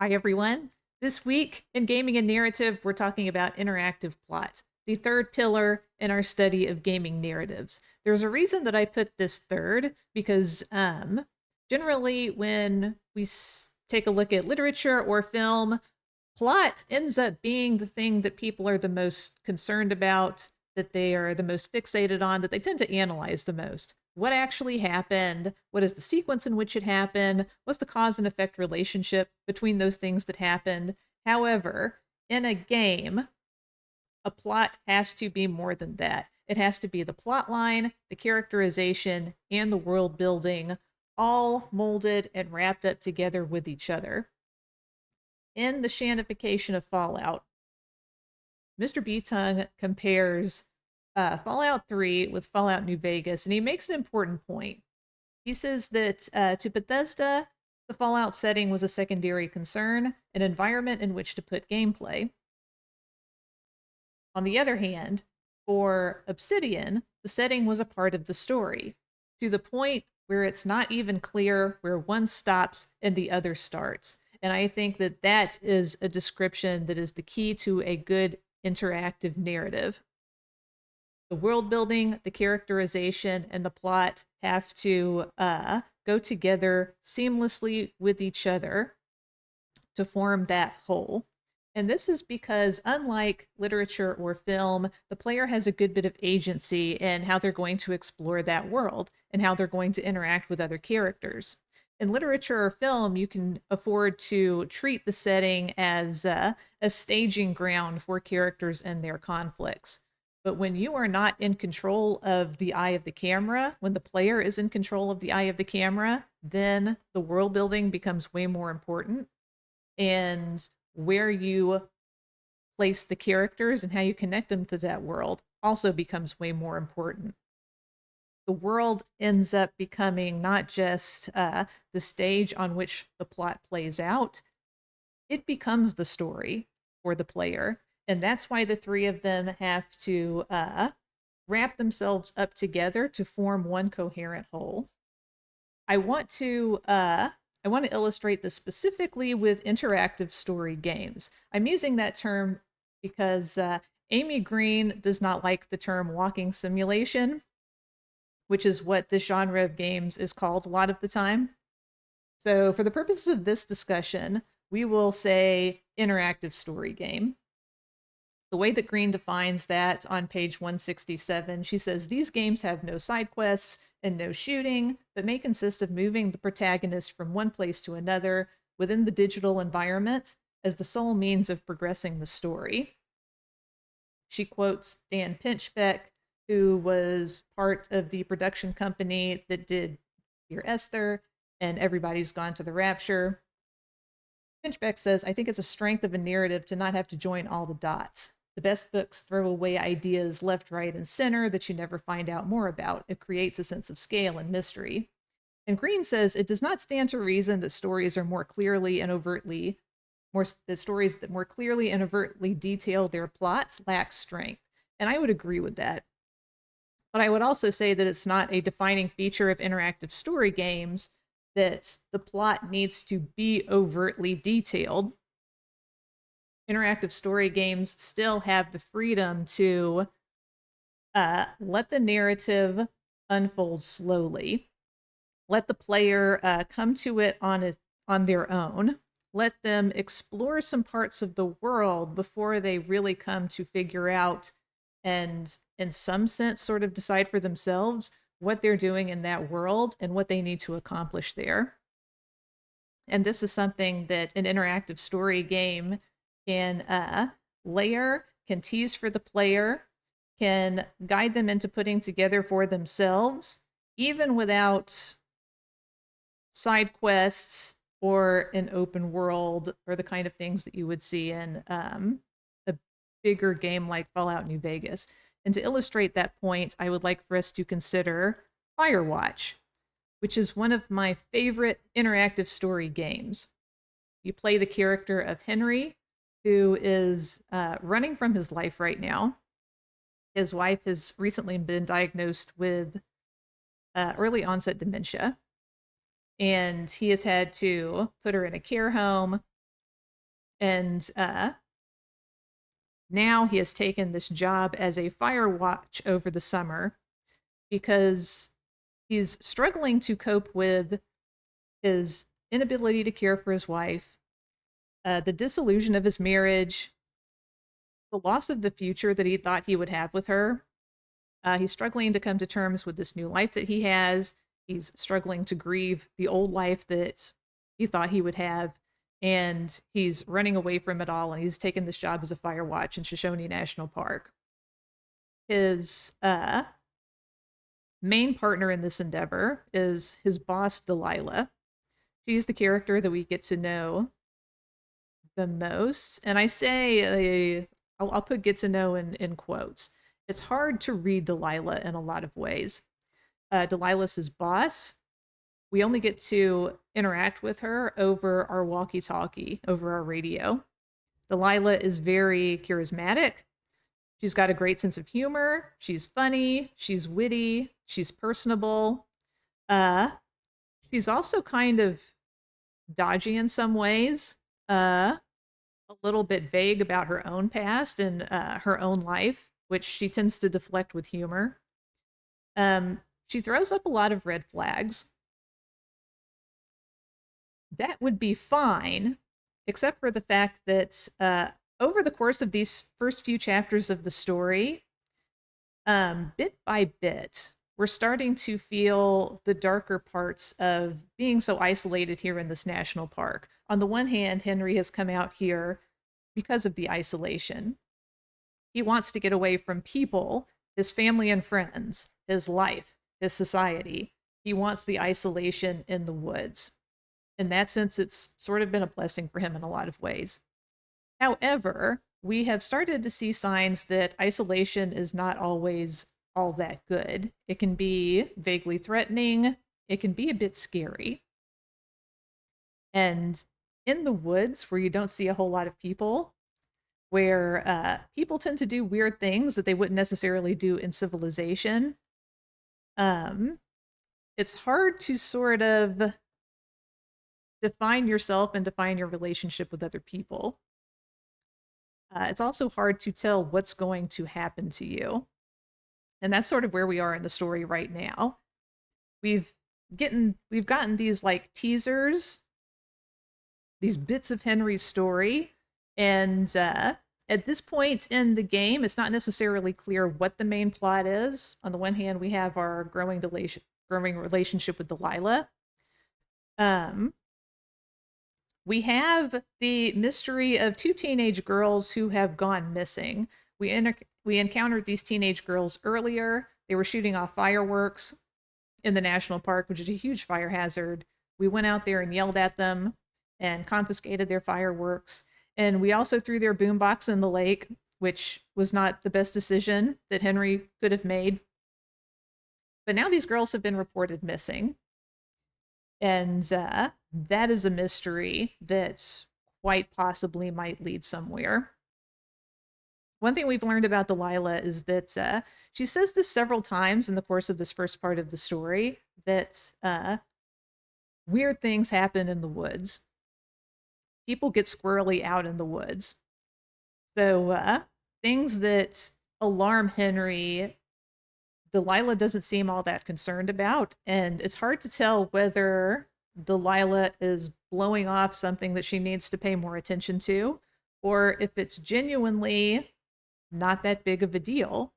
Hi, everyone. This week in Gaming and Narrative, we're talking about interactive plot, the third pillar in our study of gaming narratives. There's a reason that I put this third because generally, when we take a look at literature or film, plot ends up being the thing that people are the most concerned about, that they are the most fixated on, that they tend to analyze the most. What actually happened? What is the sequence in which it happened? What's the cause and effect relationship between those things that happened? However, in a game, a plot has to be more than that. It has to be the plot line, the characterization, and the world building, all molded and wrapped up together with each other. In the Shantification of Fallout, Mr. Beatung compares Fallout 3 with Fallout New Vegas, and he makes an important point. He says that to Bethesda, the Fallout setting was a secondary concern, an environment in which to put gameplay. On the other hand, for Obsidian, the setting was a part of the story, to the point where it's not even clear where one stops and the other starts. And I think that that is a description that is the key to a good interactive narrative. The world building, the characterization, and the plot have to go together seamlessly with each other to form that whole. And this is because, unlike literature or film, the player has a good bit of agency in how they're going to explore that world and how they're going to interact with other characters. In literature or film, you can afford to treat the setting as a staging ground for characters and their conflicts. But when you are not in control of the eye of the camera, when the player is in control of the eye of the camera, then the world building becomes way more important. And where you place the characters and how you connect them to that world also becomes way more important. The world ends up becoming not just the stage on which the plot plays out, it becomes the story for the player. And that's why the three of them have to wrap themselves up together to form one coherent whole. I want to illustrate this specifically with interactive story games. I'm using that term because Amy Green does not like the term walking simulation, which is what this genre of games is called a lot of the time. So for the purposes of this discussion, we will say interactive story game. The way that Green defines that on page 167, she says these games have no side quests and no shooting, but may consist of moving the protagonist from one place to another within the digital environment as the sole means of progressing the story. She quotes Dan Pinchbeck, who was part of the production company that did Dear Esther and Everybody's Gone to the Rapture. Pinchbeck says, I think it's a strength of a narrative to not have to join all the dots. The best books throw away ideas left, right, and center that you never find out more about. It creates a sense of scale and mystery. And Green says it does not stand to reason that stories are more clearly and overtly the stories that more clearly and overtly detail their plots lack strength. And I would agree with that. But I would also say that it's not a defining feature of interactive story games that the plot needs to be overtly detailed. Interactive story games still have the freedom to let the narrative unfold slowly. Let the player come to it on their own. Let them explore some parts of the world before they really come to figure out and, in some sense, sort of decide for themselves what they're doing in that world and what they need to accomplish there. And this is something that an interactive story game can layer, can tease for the player, can guide them into putting together for themselves, even without side quests or an open world or the kind of things that you would see in a bigger game like Fallout New Vegas. And to illustrate that point, I would like for us to consider Firewatch, which is one of my favorite interactive story games. You play the character of Henry, who is running from his life right now. His wife has recently been diagnosed with early onset dementia, and he has had to put her in a care home And now he has taken this job as a Firewatch over the summer because he's struggling to cope with his inability to care for his wife, the disillusion of his marriage, the loss of the future that he thought he would have with her. He's struggling to come to terms with this new life that he has. He's struggling to grieve the old life that he thought he would have. And he's running away from it all. And he's taken this job as a Firewatch in Shoshone National Park. His main partner in this endeavor is his boss, Delilah. She's the character that we get to know the most. And I say, I'll put get to know in quotes. It's hard to read Delilah in a lot of ways. Delilah's his boss. We only get to interact with her over our walkie-talkie, over our radio. Delilah is very charismatic. She's got a great sense of humor. She's funny. She's witty. She's personable. She's also kind of dodgy in some ways. A little bit vague about her own past and her own life, which she tends to deflect with humor. She throws up a lot of red flags. That would be fine, except for the fact that over the course of these first few chapters of the story, bit by bit, we're starting to feel the darker parts of being so isolated here in this national park. On the one hand, Henry has come out here because of the isolation. He wants to get away from people, his family and friends, his life, his society. He wants the isolation in the woods. In that sense, it's sort of been a blessing for him in a lot of ways. However, we have started to see signs that isolation is not always all that good. It can be vaguely threatening. It can be a bit scary. And in the woods, where you don't see a whole lot of people, where people tend to do weird things that they wouldn't necessarily do in civilization, it's hard to sort of define yourself and define your relationship with other people. It's also hard to tell what's going to happen to you. And that's sort of where we are in the story right now. We've gotten these like teasers, these bits of Henry's story, and at this point in the game, it's not necessarily clear what the main plot is. On the one hand, we have our growing relationship with Delilah. We have the mystery of two teenage girls who have gone missing. We encountered these teenage girls earlier. They were shooting off fireworks in the national park, which is a huge fire hazard. We went out there and yelled at them and confiscated their fireworks. And we also threw their boombox in the lake, which was not the best decision that Henry could have made. But now these girls have been reported missing. And that is a mystery that quite possibly might lead somewhere. One thing we've learned about Delilah is that she says this several times in the course of this first part of the story, that weird things happen in the woods. People get squirrely out in the woods. So things that alarm Henry, Delilah doesn't seem all that concerned about, and it's hard to tell whether Delilah is blowing off something that she needs to pay more attention to, or if it's genuinely not that big of a deal.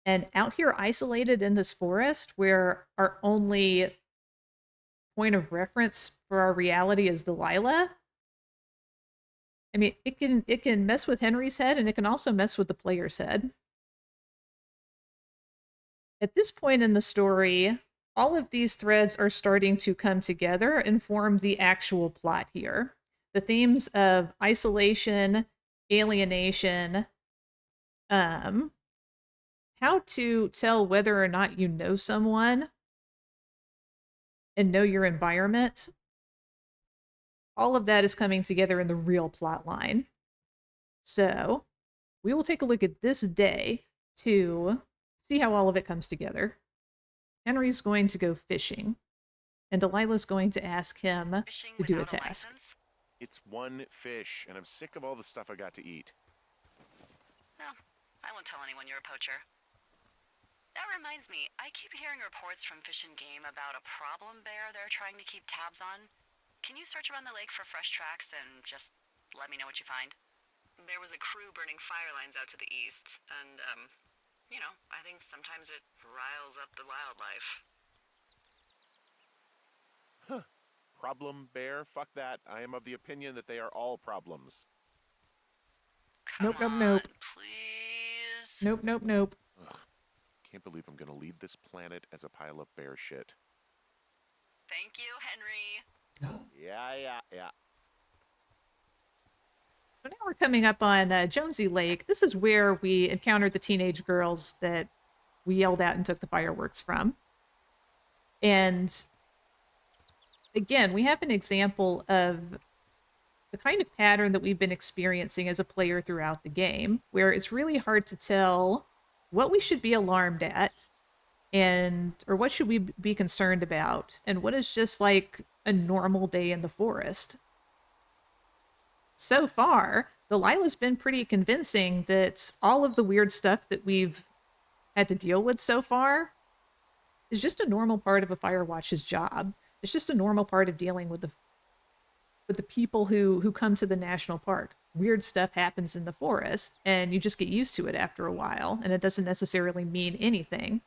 And out here isolated in this forest, where our only point of reference for our reality is Delilah, I mean, it can mess with Henry's head, and it can also mess with the player's head. At this point in the story, all of these threads are starting to come together and form the actual plot here. The themes of isolation, alienation, how to tell whether or not you know someone and know your environment. All of that is coming together in the real plot line. So we will take a look at this day to see how all of it comes together. Henry's going to go fishing, and Delilah's going to ask him to do a task. It's one fish, and I'm sick of all the stuff I got to eat. No, I won't tell anyone you're a poacher. That reminds me, I keep hearing reports from Fish and Game about a problem bear they're trying to keep tabs on. Can you search around the lake for fresh tracks and just let me know what you find? There was a crew burning fire lines out to the east, and, I think sometimes it riles up the wildlife. Huh. Problem bear? Fuck that. I am of the opinion that they are all problems. Come Nope, nope, nope. on, please. Nope, nope, nope. Ugh. Can't believe I'm gonna leave this planet as a pile of bear shit. Thank you, Henry. Yeah. So now we're coming up on Jonesy Lake. This is where we encountered the teenage girls that we yelled at and took the fireworks from. And again, we have an example of the kind of pattern that we've been experiencing as a player throughout the game, where it's really hard to tell what we should be alarmed at and or what should we be concerned about and what is just like a normal day in the forest. So far, Delilah's been pretty convincing that all of the weird stuff that we've had to deal with so far is just a normal part of a Firewatch's job. It's just a normal part of dealing with the people who come to the national park. Weird stuff happens in the forest, and you just get used to it after a while, and it doesn't necessarily mean anything.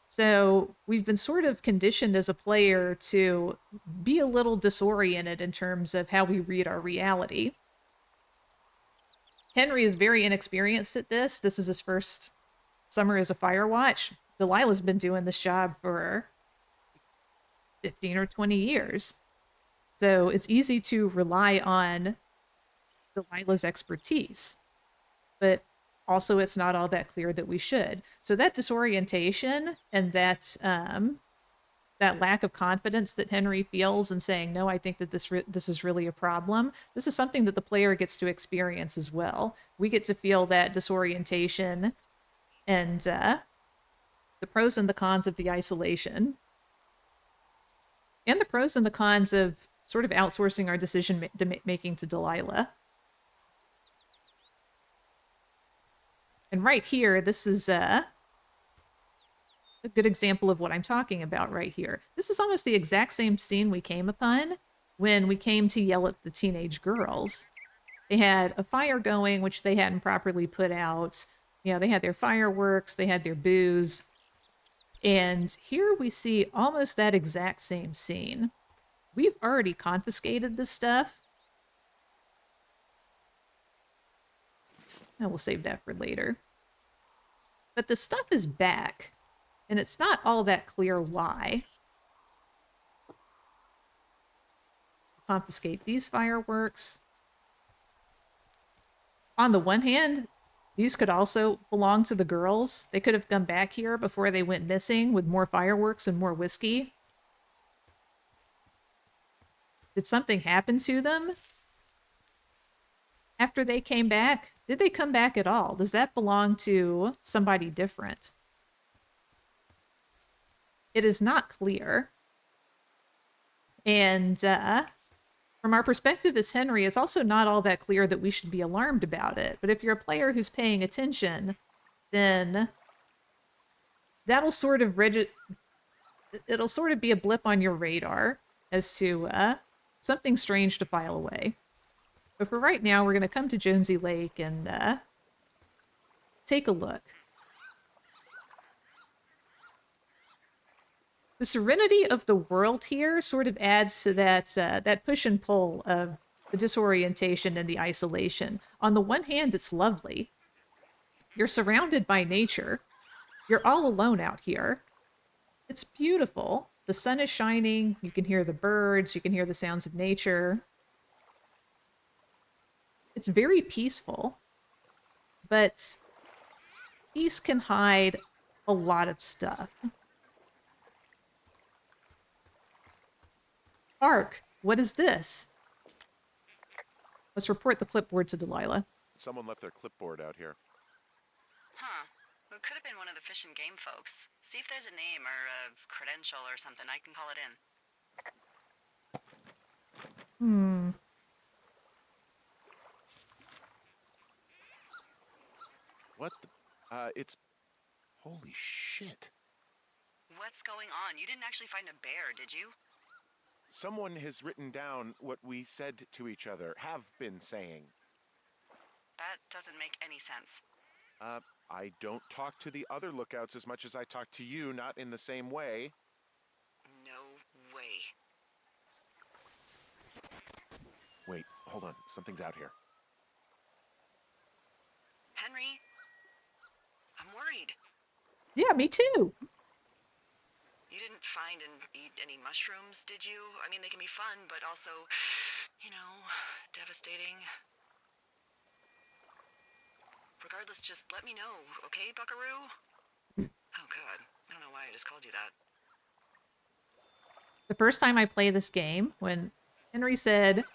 So we've been sort of conditioned as a player to be a little disoriented in terms of how we read our reality. Henry is very inexperienced at this. This is his first summer as a Firewatch. Delilah's been doing this job for 15 or 20 years. So it's easy to rely on Delilah's expertise, but also it's not all that clear that we should. So that disorientation and that lack of confidence that Henry feels in saying, no, I think that this is really a problem. This is something that the player gets to experience as well. We get to feel that disorientation and the pros and the cons of the isolation, and the pros and the cons of sort of outsourcing our decision making to Delilah. And right here, this is a good example of what I'm talking about right here. This is almost the exact same scene we came upon when we came to yell at the teenage girls. They had a fire going, which they hadn't properly put out. You know, they had their fireworks, they had their booze. And here we see almost that exact same scene. We've already confiscated this stuff. And we'll save that for later. But the stuff is back, and it's not all that clear why. Confiscate these fireworks. On the one hand, these could also belong to the girls. They could have come back here before they went missing with more fireworks and more whiskey. Did something happen to them after they came back? Did they come back at all? Does that belong to somebody different? It is not clear. And from our perspective as Henry, it's also not all that clear that we should be alarmed about it. But if you're a player who's paying attention, then that'll sort of it'll sort of be a blip on your radar as to something strange to file away. But for right now, we're going to come to Jonesy Lake and take a look. The serenity of the world here sort of adds to that push and pull of the disorientation and the isolation. On the one hand, it's lovely. You're surrounded by nature. You're all alone out here. It's beautiful. The sun is shining. You can hear the birds. You can hear the sounds of nature. It's very peaceful. But peace can hide a lot of stuff. Ark, what is this? Let's report the clipboard to Delilah. Someone left their clipboard out here. Huh. It could have been one of the Fish and Game folks. See if there's a name or a credential or something. I can call it in. It's... Holy shit. What's going on? You didn't actually find a bear, did you? Someone has written down what we said to each other, have been saying. That doesn't make any sense. I don't talk to the other lookouts as much as I talk to you, not in the same way. No way. Wait, hold on. Something's out here. Henry? I'm worried. Yeah, me too. You didn't find and eat any mushrooms, did you? I mean, they can be fun, but also, devastating. Regardless, just let me know, okay, buckaroo? Oh, God. I don't know why I just called you that. The first time I played this game, when Henry said,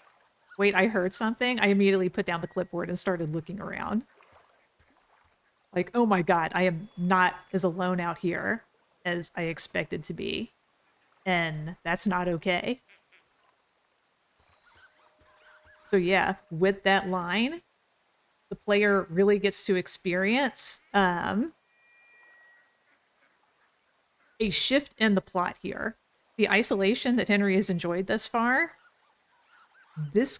"Wait, I heard something," I immediately put down the clipboard and started looking around. Like, oh my God, I am not as alone out here as I expected to be. And that's not okay. So yeah, with that line, the player really gets to experience a shift in the plot here. The isolation that Henry has enjoyed thus far, this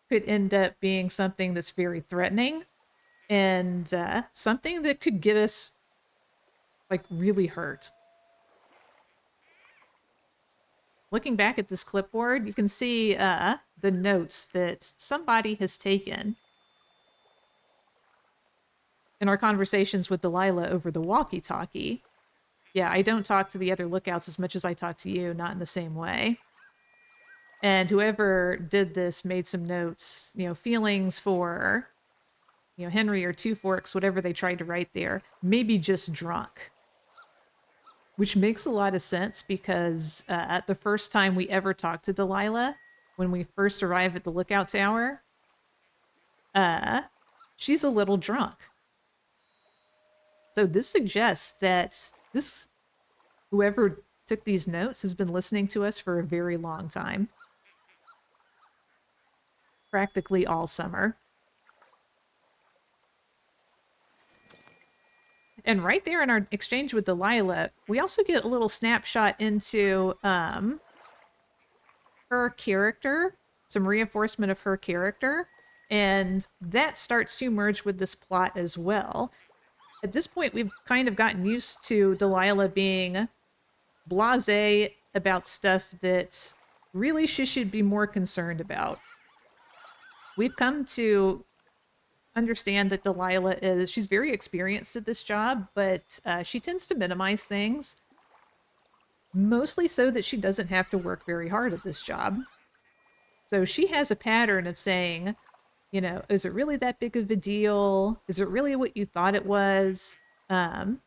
could end up being something that's very threatening and something that could get us like really hurt. Looking back at this clipboard, you can see the notes that somebody has taken in our conversations with Delilah over the walkie-talkie. Yeah, I don't talk to the other lookouts as much as I talk to you, not in the same way. And whoever did this made some notes, feelings for, Henry or Two Forks, whatever they tried to write there, maybe just drunk. Which makes a lot of sense because at the first time we ever talked to Delilah, when we first arrive at the lookout tower, she's a little drunk. So this suggests that whoever took these notes has been listening to us for a very long time. Practically all summer. And right there in our exchange with Delilah, we also get a little snapshot into her character, some reinforcement of her character, and that starts to merge with this plot as well. At this point, we've kind of gotten used to Delilah being blasé about stuff that really she should be more concerned about. We've come to understand that Delilah she's very experienced at this job, but she tends to minimize things, mostly so that she doesn't have to work very hard at this job. So she has a pattern of saying, is it really that big of a deal? Is it really what you thought it was?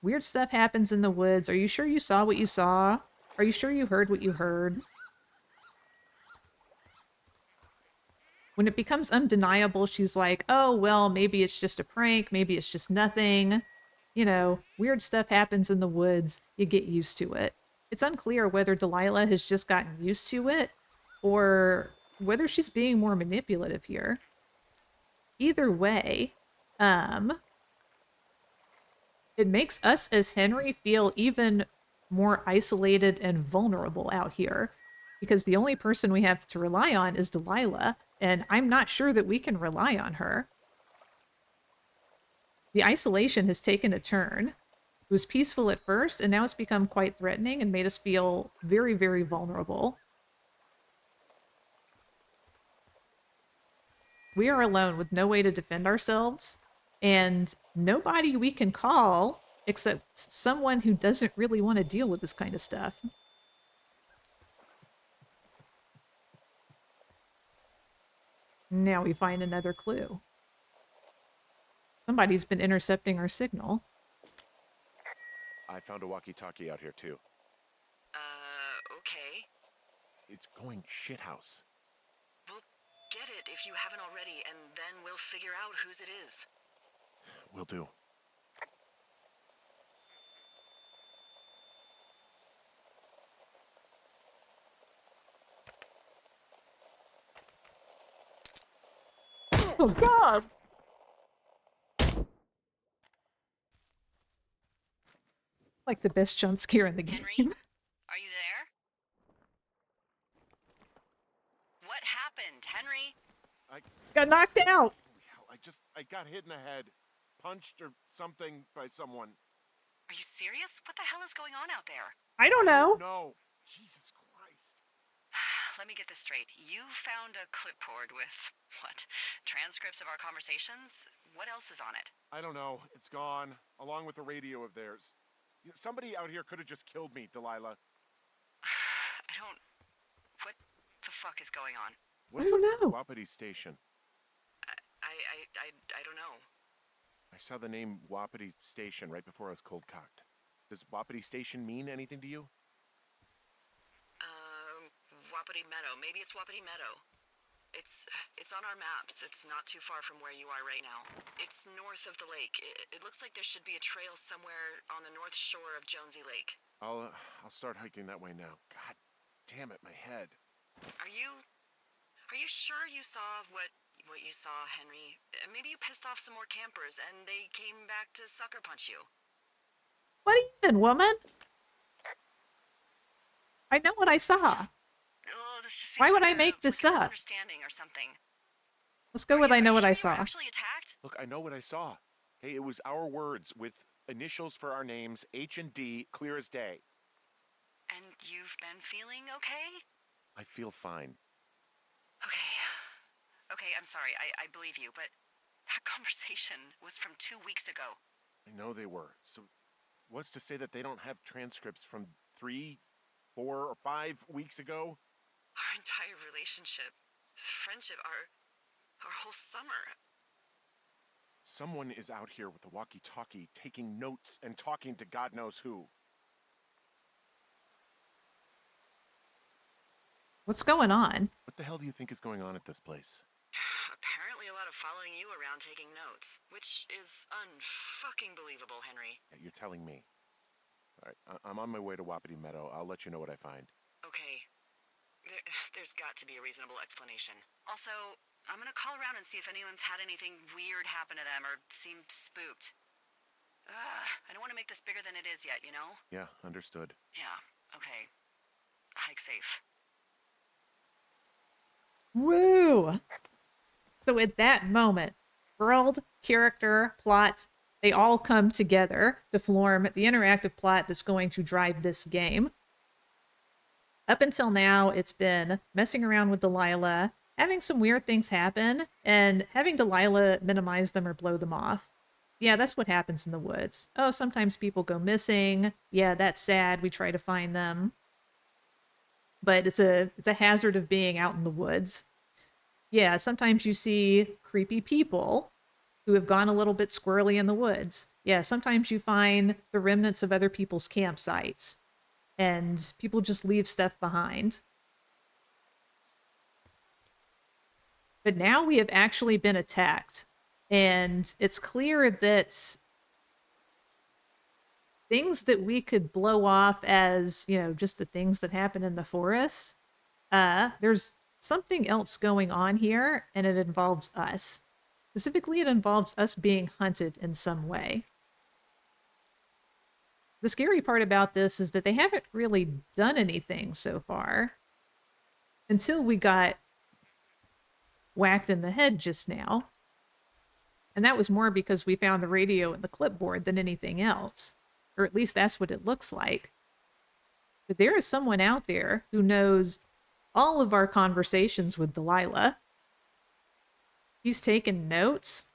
Weird stuff happens in the woods. Are you sure you saw what you saw? Are you sure you heard what you heard? When it becomes undeniable, she's like, oh, well, maybe it's just a prank. Maybe it's just nothing. Weird stuff happens in the woods. You get used to it. It's unclear whether Delilah has just gotten used to it or whether she's being more manipulative here. Either way, it makes us as Henry feel even more isolated and vulnerable out here because the only person we have to rely on is Delilah, and I'm not sure that we can rely on her. The isolation has taken a turn. It was peaceful at first, and now it's become quite threatening and made us feel very, very vulnerable. We are alone with no way to defend ourselves, and nobody we can call except someone who doesn't really want to deal with this kind of stuff. Now we find another clue. Somebody's been intercepting our signal. I found a walkie-talkie out here, too. Okay. It's going shithouse. Well, get it if you haven't already, and then we'll figure out whose it is. Will do. Oh, God! Like the best jump scare in the Henry? game. Are you there? What happened, Henry? Got knocked out. Holy hell, I got hit in the head. Punched or something by someone. Are you serious? What the hell is going on out there? I don't know. No. Jesus Christ. Let me get this straight. You found a clipboard with, what, transcripts of our conversations? What else is on it? I don't know. It's gone, along with the radio of theirs. Somebody out here could have just killed me, Delilah. What the fuck is going on? What's I don't know. Wapiti Station? I don't know. I saw the name Wapiti Station right before I was cold cocked. Does Wapiti Station mean anything to you? Wapiti Meadow. Maybe it's Wapiti Meadow. It's on our maps. It's not too far from where you are right now. It's north of the lake. It looks like there should be a trail somewhere on the north shore of Jonesy Lake. I'll start hiking that way now. God damn it, my head. Are you sure you saw what you saw, Henry? Maybe you pissed off some more campers and they came back to sucker punch you. What even, woman? I know what I saw. This just Why seems would like I make this like a up? misunderstanding or something. Let's go with I know what I Are you saw. actually attacked? Look, I know what I saw. Hey, it was our words with initials for our names, H and D, clear as day. And you've been feeling okay? I feel fine. Okay, I'm sorry. I believe you, but that conversation was from 2 weeks ago. I know they were. So what's to say that they don't have transcripts from 3, 4, or 5 weeks ago? Our entire relationship, friendship, our whole summer. Someone is out here with a walkie-talkie taking notes and talking to God knows who. What's going on? What the hell do you think is going on at this place? Apparently a lot of following you around taking notes, which is unfucking believable, Henry. Yeah, you're telling me. All right, I'm on my way to Wapiti Meadow. I'll let you know what I find. Okay. There's got to be a reasonable explanation. Also, I'm gonna call around and see if anyone's had anything weird happen to them or seemed spooked. I don't want to make this bigger than it is yet, you know? Yeah, understood. Yeah, okay. Hike safe. Woo! So at that moment, world, character, plot, they all come together to form the interactive plot that's going to drive this game. Up until now, it's been messing around with Delilah, having some weird things happen, and having Delilah minimize them or blow them off. Yeah, that's what happens in the woods. Oh, sometimes people go missing. Yeah, that's sad. We try to find them. But it's a hazard of being out in the woods. Yeah, sometimes you see creepy people who have gone a little bit squirrely in the woods. Yeah, sometimes you find the remnants of other people's campsites. And people just leave stuff behind. But now we have actually been attacked. And it's clear that things that we could blow off as, just the things that happen in the forest, there's something else going on here, and it involves us. Specifically, it involves us being hunted in some way. The scary part about this is that they haven't really done anything so far. Until we got whacked in the head just now. And that was more because we found the radio and the clipboard than anything else. Or at least that's what it looks like. But there is someone out there who knows all of our conversations with Delilah. He's taken notes.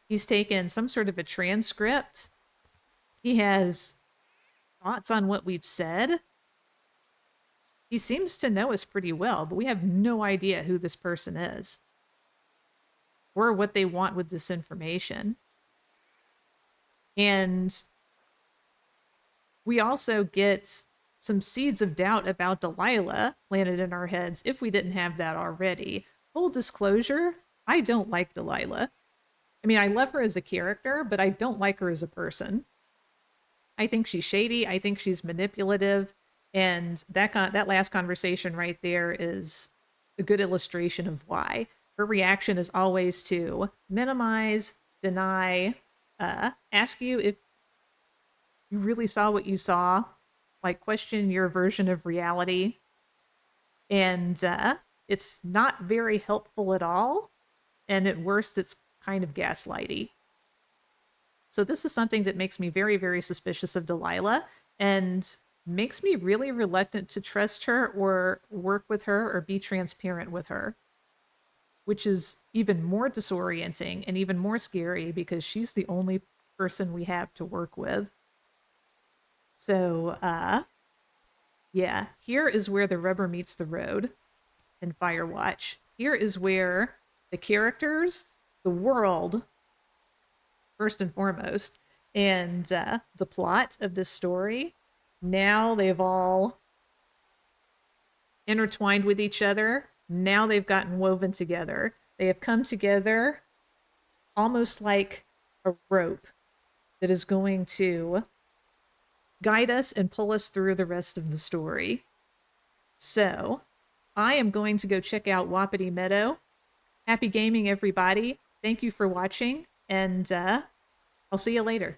He's taken some sort of a transcript. He has thoughts on what we've said. He seems to know us pretty well, but we have no idea who this person is or what they want with this information. And we also get some seeds of doubt about Delilah planted in our heads if we didn't have that already. Full disclosure, I don't like Delilah. I mean, I love her as a character, but I don't like her as a person. I think she's shady. I think she's manipulative. And that last conversation right there is a good illustration of why. Her reaction is always to minimize, deny, ask you if you really saw what you saw, like question your version of reality. And it's not very helpful at all. And at worst, it's kind of gaslighty. So this is something that makes me very, very suspicious of Delilah and makes me really reluctant to trust her or work with her or be transparent with her, which is even more disorienting and even more scary because she's the only person we have to work with. So, yeah, here is where the rubber meets the road in Firewatch. Here is where the characters, the world, first and foremost, and the plot of this story, now they've all intertwined with each other. Now they've gotten woven together. They have come together almost like a rope that is going to guide us and pull us through the rest of the story. So, I am going to go check out Wapiti Meadow. Happy gaming, everybody. Thank you for watching, and I'll see you later.